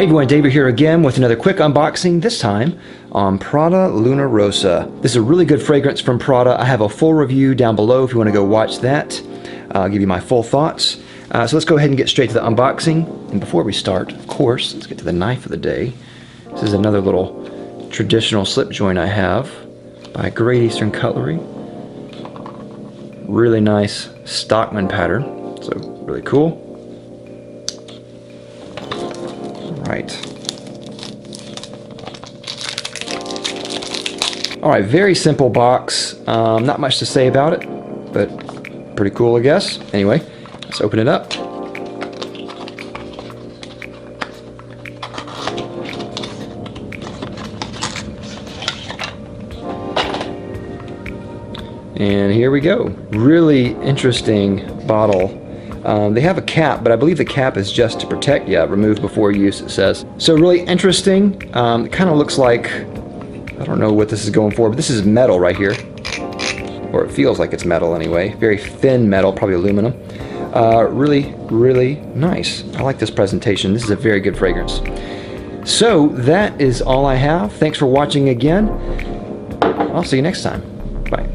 Hey everyone, David here again with another quick unboxing, this time on Prada Luna Rossa. This is a really good fragrance from Prada. I have a full review down below if you want to go watch that. I'll give you my full thoughts. So let's go ahead and get straight to the unboxing. And before we start, of course, let's get to the knife of the day. This is another little traditional slip joint I have by Great Eastern Cutlery. Really nice Stockman pattern, so really cool. Right. Alright, very simple box. Not much to say about it, but pretty cool, I guess. Anyway, let's open it up. And here we go. Really interesting bottle. They have a cap, but I believe the cap is just to protect you. Remove before use, it says. So really interesting. It kind of looks like, I don't know what this is going for, but this is metal right here. Or it feels like it's metal anyway. Very thin metal, probably aluminum. Really, really nice. I like this presentation. This is a very good fragrance. So that is all I have. Thanks for watching again. I'll see you next time. Bye.